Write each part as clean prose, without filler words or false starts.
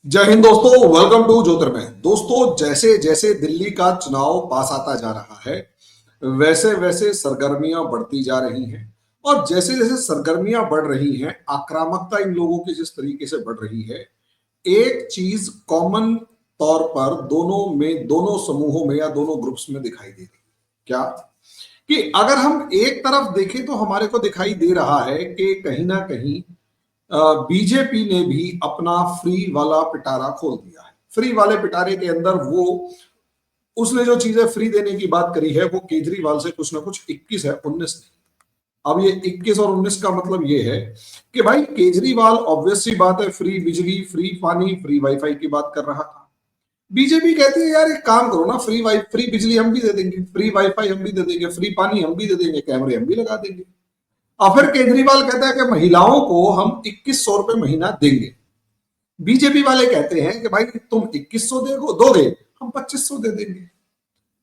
जय हिंद दोस्तों, welcome to ज्योतिर्मय। दोस्तों, जैसे जैसे दिल्ली का चुनाव पास आता जा रहा है, वैसे वैसे सरगर्मियां बढ़ती जा रही हैं। और जैसे जैसे सरगर्मियां बढ़ रही हैं, आक्रामकता इन लोगों की जिस तरीके से बढ़ रही है, एक चीज कॉमन तौर पर दोनों समूहों में या दोनों ग्रुप्स में दिखाई दे रही है। क्या? कि अगर हम एक तरफ देखें तो हमारे को दिखाई दे रहा है कि कहीं ना कहीं बीजेपी ने भी अपना फ्री वाला पिटारा खोल दिया है। फ्री वाले पिटारे के अंदर वो उसने जो चीजें फ्री देने की बात करी है, वो केजरीवाल से कुछ ना कुछ 21 है, 19 नहीं। अब ये 21 और 19 का मतलब ये है कि भाई केजरीवाल ऑब्वियस सी बात है, फ्री बिजली, फ्री पानी, फ्री वाईफाई की बात कर रहा था। बीजेपी कहती है यार एक काम करो ना, फ्री बिजली हम भी दे देंगे, फ्री वाईफाई हम भी दे देंगे, फ्री पानी हम भी दे देंगे, कैमरे हम भी लगा देंगे। और फिर केजरीवाल कहता है कि महिलाओं को हम 2100 रुपए महीना देंगे। बीजेपी वाले कहते हैं कि भाई तुम 2100 दोगे, हम 2500 दे देंगे।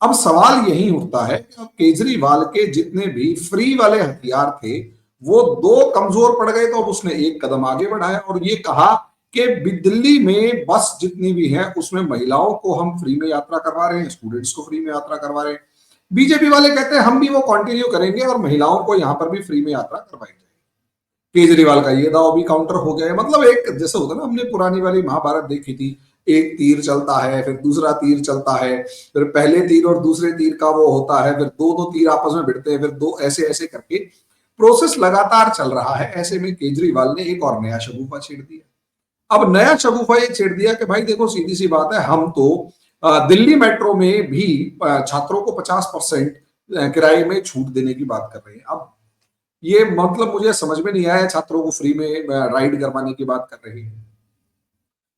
अब सवाल यही उठता है कि अब केजरीवाल के जितने भी फ्री वाले हथियार थे, वो दो कमजोर पड़ गए, तो अब उसने एक कदम आगे बढ़ाया और ये कहा कि दिल्ली में बस जितनी भी है उसमें महिलाओं को हम फ्री में यात्रा करवा रहे हैं, स्टूडेंट्स को फ्री में यात्रा करवा रहे हैं। बीजेपी वाले कहते हैं हम भी वो कंटिन्यू करेंगे और महिलाओं को यहां पर भी फ्री में यात्रा करवाई जाएगी। केजरीवाल का ये दाव भी काउंटर हो गया है। मतलब एक जैसे होता है ना, हमने पुरानी वाली महाभारत देखी थी, एक तीर चलता है, फिर दूसरा तीर चलता है, फिर पहले तीर और दूसरे तीर का वो होता है, फिर दो दो तीर आपस में भिड़ते हैं, फिर दो ऐसे ऐसे करके प्रोसेस लगातार चल रहा है। ऐसे में केजरीवाल ने एक और नया शगुफा छेड़ दिया। अब नया शगुफा ये छेड़ दिया कि भाई देखो, सीधी सी बात है, हम तो दिल्ली मेट्रो में भी छात्रों को 50% किराए में छूट देने की बात कर रहे हैं। अब ये मतलब मुझे समझ में नहीं आया, छात्रों को फ्री में राइड करवाने की बात कर रही है।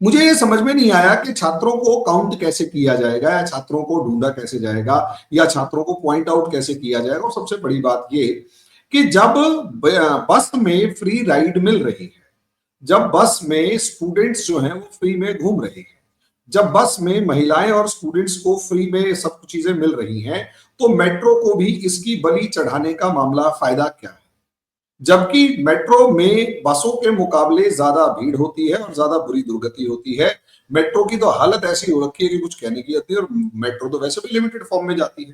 मुझे ये समझ में नहीं आया कि छात्रों को काउंट कैसे किया जाएगा, या छात्रों को ढूंढा कैसे जाएगा, या छात्रों को पॉइंट आउट कैसे किया जाएगा। और सबसे बड़ी बात ये कि जब बस में फ्री राइड मिल रही है, जब बस में स्टूडेंट्स जो हैं वो फ्री में घूम रहे हैं, जब बस में महिलाएं और स्टूडेंट्स को फ्री में सब चीजें मिल रही हैं, तो मेट्रो को भी इसकी बलि चढ़ाने का मामला फायदा क्या है? जबकि मेट्रो में बसों के मुकाबले ज्यादा भीड़ होती है और ज्यादा बुरी दुर्गति होती है। मेट्रो की तो हालत ऐसी हो रखी है कि कुछ कहने की आती है, और मेट्रो तो वैसे भी लिमिटेड फॉर्म में जाती है।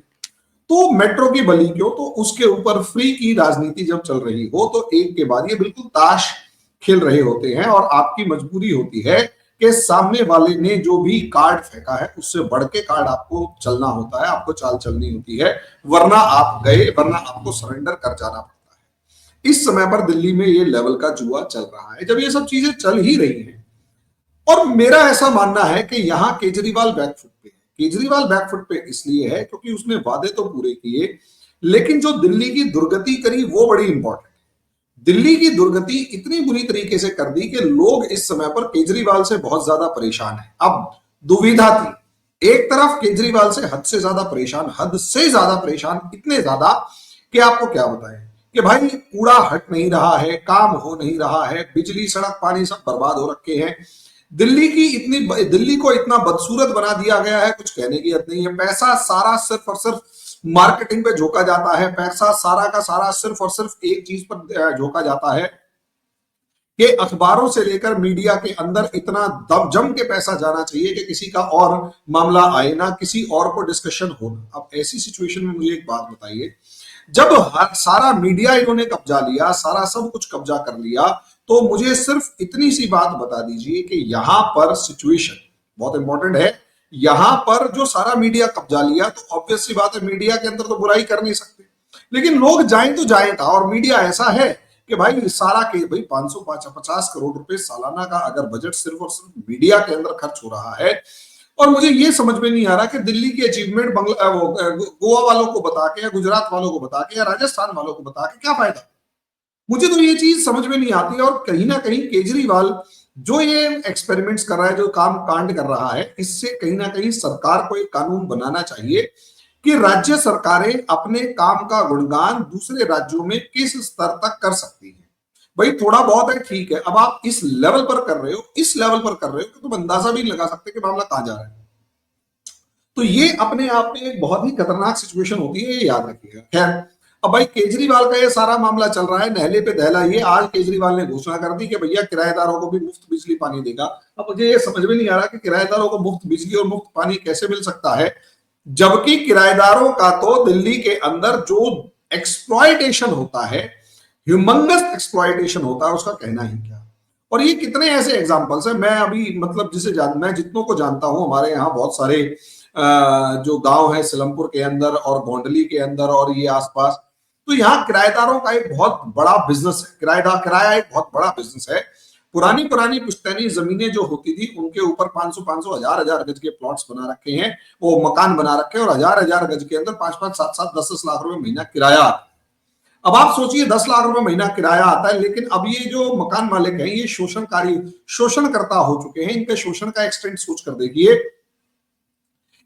तो मेट्रो की बलि क्यों? तो उसके ऊपर फ्री की राजनीति जब चल रही हो, तो एक के बाद ये बिल्कुल ताश खेल रहे होते हैं, और आपकी मजबूरी होती है कि सामने वाले ने जो भी कार्ड फेंका है उससे बढ़ के कार्ड आपको चलना होता है, आपको चाल चलनी होती है, वरना आप गए, वरना आपको सरेंडर कर जाना पड़ता है। इस समय पर दिल्ली में ये लेवल का जुआ चल रहा है। जब ये सब चीजें चल ही रही हैं, और मेरा ऐसा मानना है कि यहां केजरीवाल बैकफुट पे है। केजरीवाल बैकफुट पे इसलिए है क्योंकि उसने वादे तो पूरे किए, लेकिन जो दिल्ली की दुर्गति करी वो बड़ी इंपॉर्टेंट है। दिल्ली की दुर्गति इतनी बुरी तरीके से कर दी कि लोग इस समय पर केजरीवाल से बहुत ज्यादा परेशान है। अब दुविधा थी, एक तरफ केजरीवाल से हद से ज्यादा परेशान, हद से ज्यादा परेशान, इतने ज्यादा कि आपको क्या बताएं कि भाई कूड़ा हट नहीं रहा है, काम हो नहीं रहा है, बिजली सड़क पानी सब बर्बाद हो रखे हैं। दिल्ली को इतना बदसूरत बना दिया गया है, कुछ कहने की हद नहीं है। पैसा सारा सिर्फ और सिर्फ मार्केटिंग पे झोंका जाता है, पैसा सारा का सारा सिर्फ और सिर्फ एक चीज पर झोंका जाता है कि अखबारों से लेकर मीडिया के अंदर इतना दम जम के पैसा जाना चाहिए कि किसी का और मामला आए ना, किसी और को डिस्कशन हो ना। अब ऐसी सिचुएशन में मुझे एक बात बताइए, जब सारा मीडिया इन्होंने कब्जा लिया, सारा सब कुछ कब्जा कर लिया, तो मुझे सिर्फ इतनी सी बात बता दीजिए कि यहां पर सिचुएशन बहुत इंपॉर्टेंट है। यहां पर जो सारा मीडिया कब्जा लिया, तो ऑब्वियस सी बात है, मीडिया के अंदर तो बुराई कर नहीं सकते, लेकिन लोग जाएं तो जाएं कहां? और मीडिया ऐसा है कि भाई सारा के भाई 550 करोड़ रुपए सालाना का अगर बजट सिर्फ और सिर्फ मीडिया के अंदर खर्च हो रहा है, और मुझे ये समझ में नहीं आ रहा कि दिल्ली की अचीवमेंट गोवा वालों को बता के, या गुजरात वालों को बता के, या राजस्थान वालों को बता के क्या फायदा? मुझे तो ये चीज समझ में नहीं आती है। और कहीं ना कहीं केजरीवाल जो ये एक्सपेरिमेंट्स कर रहा है, जो काम कांड कर रहा है, इससे कहीं ना कहीं सरकार को एक कानून बनाना चाहिए कि राज्य सरकारें अपने काम का गुणगान दूसरे राज्यों में किस स्तर तक कर सकती हैं। भाई थोड़ा बहुत है ठीक है, अब आप इस लेवल पर कर रहे हो, इस लेवल पर कर रहे हो कि तुम अंदाजा भी नहीं लगा सकते कि मामला कहां जा रहा है। तो ये अपने आप में एक बहुत ही खतरनाक सिचुएशन होती है, ये याद रखिएगा। खैर, अब भाई केजरीवाल का ये सारा मामला चल रहा है नहले पे दहला, ये आज केजरीवाल ने घोषणा कर दी कि भैया किराएदारों को भी मुफ्त बिजली पानी देगा। अब मुझे ये समझ में नहीं आ रहा कि किराएदारों को मुफ्त बिजली और मुफ्त पानी कैसे मिल सकता है, जबकि किराएदारों का तो दिल्ली के अंदर जो एक्सप्लॉयटेशन होता है, ह्यूमंगस एक्सप्लॉयटेशन होता है, उसका कहना ही क्या। और ये कितने ऐसे एग्जांपल्स हैं, मैं अभी मतलब मैं जितनों को जानता हूं, हमारे यहाँ बहुत सारे जो गांव है सिलमपुर के अंदर और गोंडली के अंदर और ये आसपास, तो यहाँ किराएदारों का एक बहुत बड़ा बिजनेस है। किराया एक बहुत बड़ा बिजनेस है। पुरानी पुरानी पुश्तैनी जमीनें जो होती थी उनके ऊपर 500 हजार गज के प्लॉट्स बना रखे हैं, वो मकान बना रखे हैं, और हजार गज के अंदर 5 7 10 लाख रुपए महीना किराया। अब आप सोचिए 10 लाख रुपए महीना किराया आता है, लेकिन अब ये जो मकान मालिक हैं ये शोषणकर्ता हो चुके हैं। इनके शोषण का एक्सटेंट सोच कर देखिए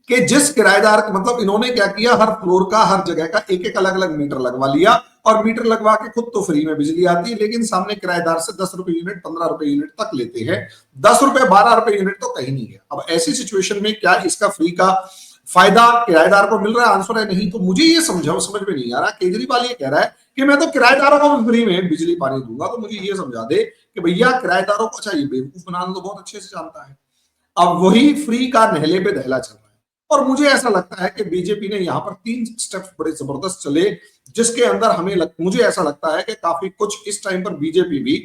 कि जिस किराएदार, मतलब इन्होंने क्या किया, हर फ्लोर का हर जगह का एक एक अलग अलग मीटर लगवा लिया, और मीटर लगवा के खुद तो फ्री में बिजली आती है, लेकिन सामने किराएदार से 10 रुपए यूनिट 15 रुपए यूनिट तक लेते हैं। 10 रुपए 12 रुपए यूनिट तो कहीं नहीं है। अब ऐसी सिचुएशन में क्या इसका फ्री का फायदा किराएदार को मिल रहा है? आंसर है नहीं। तो मुझे ये समझ में नहीं आ रहा, केजरीवाल ये कह रहा है कि मैं तो किराएदारों को फ्री में बिजली पानी दूंगा, तो मुझे ये समझा दे कि भैया किराएदारों को, अच्छा ये बेवकूफ बनाना तो बहुत अच्छे से जानता है। अब वही फ्री का नहले पे दहला चल रहा है। और मुझे ऐसा लगता है कि बीजेपी ने यहां पर 3 स्टेप्स बड़े जबरदस्त चले, जिसके अंदर मुझे ऐसा लगता है कि काफी कुछ इस टाइम पर बीजेपी भी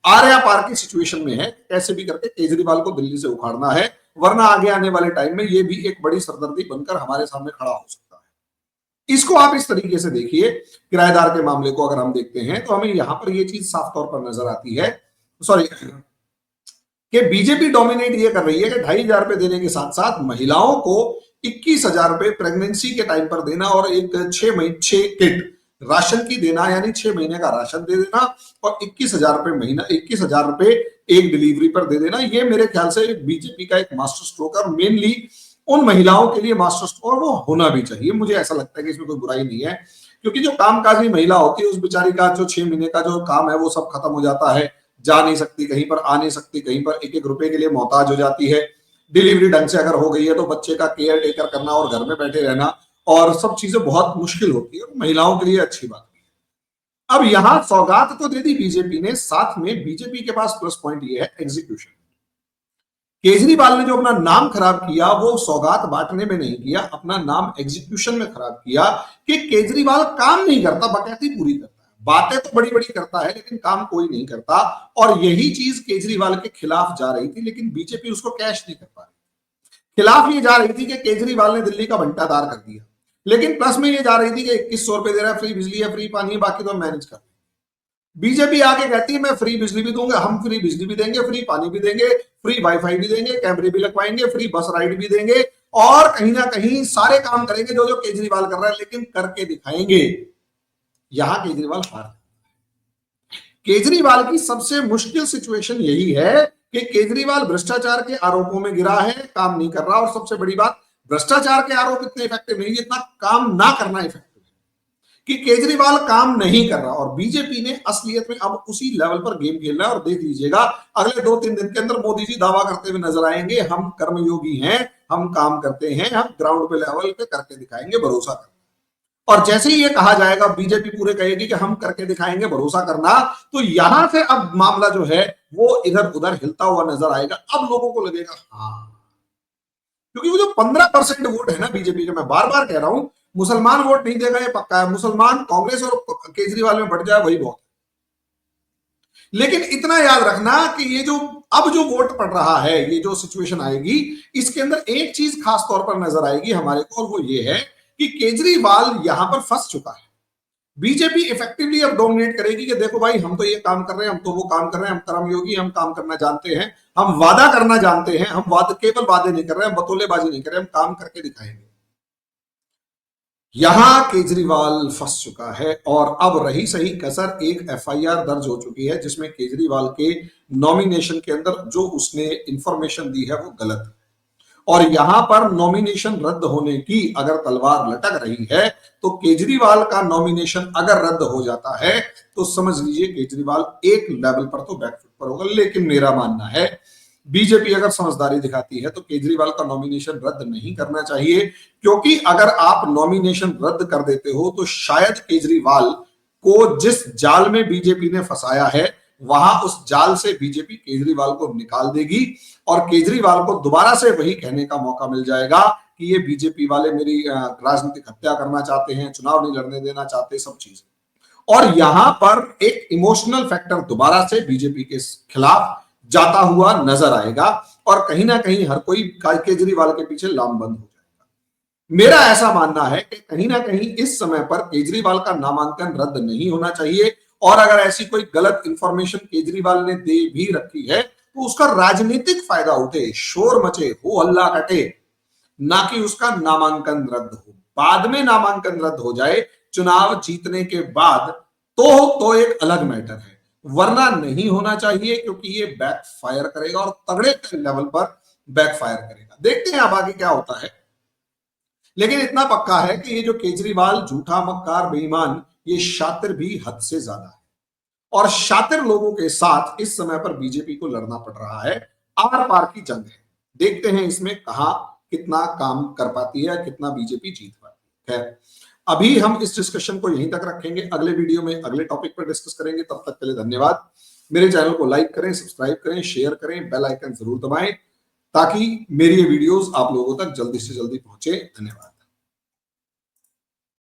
आर्या पार की सिचुएशन में है। कैसे भी करके केजरीवाल को दिल्ली से उखाड़ना है, वरना आगे आने वाले टाइम में ये भी एक बड़ी सरदर्दी बनकर हमारे सामने खड़ा हो सकता है। इसको आप इस तरीके से देखिए, किराएदार के मामले को अगर हम देखते हैं तो हमें यहां पर यह चीज साफ तौर पर नजर आती है, कि बीजेपी डोमिनेट ये कर रही है कि 2,500 रुपए देने के साथ साथ महिलाओं को 21,000 रुपए प्रेगनेंसी के टाइम पर देना, और एक 6 किट राशन की देना, यानी 6 महीने का राशन दे देना, और 21,000 रुपए महीना, 21,000 रुपए एक डिलीवरी पर दे देना। ये मेरे ख्याल से बीजेपी का एक मास्टर स्ट्रोक है, और मेनली उन महिलाओं के लिए मास्टर स्ट्रोक, और वो होना भी चाहिए। मुझे ऐसा लगता है कि इसमें कोई बुराई नहीं है, क्योंकि जो कामकाजी महिला होती है उस बेचारी का जो 6 महीने का जो काम है वो सब खत्म हो जाता है। जा नहीं सकती कहीं पर, आ नहीं सकती कहीं पर, एक एक रुपए के लिए मोहताज हो जाती है। डिलीवरी ढंग से अगर हो गई है तो बच्चे का केयर टेकर करना और घर में बैठे रहना और सब चीजें बहुत मुश्किल होती है, महिलाओं के लिए अच्छी बात नहीं है। अब यहां सौगात तो दे दी बीजेपी ने, साथ में बीजेपी के पास प्लस पॉइंट ये है एग्जीक्यूशन। केजरीवाल ने जो अपना नाम खराब किया वो सौगात बांटने में नहीं किया, अपना नाम एग्जीक्यूशन में खराब किया, कि केजरीवाल काम नहीं करता, बकैती पूरी करता है। बातें तो बड़ी बड़ी करता है लेकिन काम कोई नहीं करता, और यही चीज केजरीवाल के खिलाफ जा रही थी, लेकिन बीजेपी उसको कैश नहीं कर पा रही। खिलाफ ये जा रही थी कि केजरीवाल ने दिल्ली का बंटादार कर दिया, लेकिन प्लस में ये जा रही थी कि 2100 रुपए दे रहा है, फ्री बिजली है, फ्री पानी है, बाकी तो मैनेज कर। बीजेपी आके कहती है मैं फ्री बिजली भी दूंगा, हम फ्री बिजली भी देंगे, फ्री पानी भी देंगे, फ्री वाईफाई भी देंगे, कैमरे भी लगवाएंगे, फ्री बस राइड भी देंगे, और कहीं ना कहीं सारे काम करेंगे जो जो केजरीवाल कर रहा है, लेकिन करके दिखाएंगे। यहां केजरीवाल हार। केजरीवाल की सबसे मुश्किल सिचुएशन यही है कि केजरीवाल भ्रष्टाचार के आरोपों में गिरा है, काम नहीं कर रहा, और सबसे बड़ी बात, भ्रष्टाचार के आरोप इतने इफेक्टिव नहीं, जितना काम ना करना इफेक्टिव है, कि केजरीवाल काम नहीं कर रहा। और बीजेपी ने असलियत में अब उसी लेवल पर गेम खेलना है, और देख लीजिएगा अगले 2-3 दिन के अंदर मोदी जी दावा करते हुए नजर आएंगे, हम कर्मयोगी हैं, हम काम करते हैं, हम ग्राउंड पे लेवल पे करके दिखाएंगे, भरोसा करना। और जैसे ही ये कहा जाएगा, बीजेपी पूरे कहेगी कि हम करके दिखाएंगे, भरोसा करना, तो यहां से अब मामला जो है वो इधर उधर हिलता हुआ नजर आएगा। अब लोगों को लगेगा हाँ, क्योंकि वो जो 15% वोट है ना बीजेपी का, मैं बार बार कह रहा हूं, मुसलमान वोट नहीं देगा ये पक्का है। मुसलमान कांग्रेस और केजरीवाल में बढ़ जाए वही बहुत है। लेकिन इतना याद रखना कि ये जो अब जो वोट पड़ रहा है, ये जो सिचुएशन आएगी, इसके अंदर एक चीज खास तौर पर नजर आएगी हमारे को, और वो ये है कि केजरीवाल यहां पर फंस चुका है। बीजेपी इफेक्टिवली अब डोमिनेट करेगी कि देखो भाई, हम तो ये काम कर रहे हैं, हम तो वो काम कर रहे हैं, हम कर्मयोगी, हम काम करना जानते हैं, हम वादा करना जानते हैं, हम केवल वादे नहीं कर रहे हैं, बतौलेबाजी नहीं कर रहे, हम काम करके दिखाएंगे। यहां केजरीवाल फंस चुका है, और अब रही सही कसर, एक एफआईआर दर्ज हो चुकी है जिसमें केजरीवाल के नॉमिनेशन के अंदर जो उसने इंफॉर्मेशन दी है वो गलत है। और यहां पर नॉमिनेशन रद्द होने की अगर तलवार लटक रही है, तो केजरीवाल का नॉमिनेशन अगर रद्द हो जाता है तो समझ लीजिए केजरीवाल एक लेवल पर तो बैकफुट पर होगा। लेकिन मेरा मानना है बीजेपी अगर समझदारी दिखाती है तो केजरीवाल का नॉमिनेशन रद्द नहीं करना चाहिए, क्योंकि अगर आप नॉमिनेशन रद्द कर देते हो तो शायद केजरीवाल को जिस जाल में बीजेपी ने फंसाया है वहां उस जाल से बीजेपी केजरीवाल को निकाल देगी और केजरीवाल को दोबारा से वही कहने का मौका मिल जाएगा कि ये बीजेपी वाले मेरी राजनीतिक हत्या करना चाहते हैं, चुनाव नहीं लड़ने देना चाहते, सब चीजें। और यहां पर एक इमोशनल फैक्टर दोबारा से बीजेपी के खिलाफ जाता हुआ नजर आएगा और कहीं ना कहीं हर कोई केजरीवाल के पीछे लामबंद हो जाएगा। मेरा ऐसा मानना है कि कहीं ना कहीं इस समय पर केजरीवाल का नामांकन रद्द नहीं होना चाहिए और अगर ऐसी कोई गलत इंफॉर्मेशन केजरीवाल ने दे भी रखी है तो उसका राजनीतिक फायदा उठे, शोर मचे, हो हल्ला कटे, ना कि उसका नामांकन रद्द हो। बाद में नामांकन रद्द हो जाए चुनाव जीतने के बाद तो एक अलग मैटर है, वरना नहीं होना चाहिए, क्योंकि ये बैकफायर करेगा और तगड़े लेवल पर बैकफायर करेगा। देखते हैं अब आगे क्या होता है, लेकिन इतना पक्का है कि ये जो केजरीवाल झूठा, मक्कार, बेईमान, ये शातिर भी हद से ज्यादा है और शातिर लोगों के साथ इस समय पर बीजेपी को लड़ना पड़ रहा है। आर पार की जंग है, देखते हैं इसमें कहां कितना काम कर पाती है, कितना बीजेपी जीत पाती है। अभी हम इस डिस्कशन को यहीं तक रखेंगे, अगले वीडियो में अगले टॉपिक पर डिस्कस करेंगे। तब तक के लिए धन्यवाद। मेरे चैनल को लाइक करें, सब्सक्राइब करें, शेयर करें, बेल आइकन जरूर दबाएं ताकि मेरी ये वीडियोस आप लोगों तक जल्दी से जल्दी पहुंचे। धन्यवाद।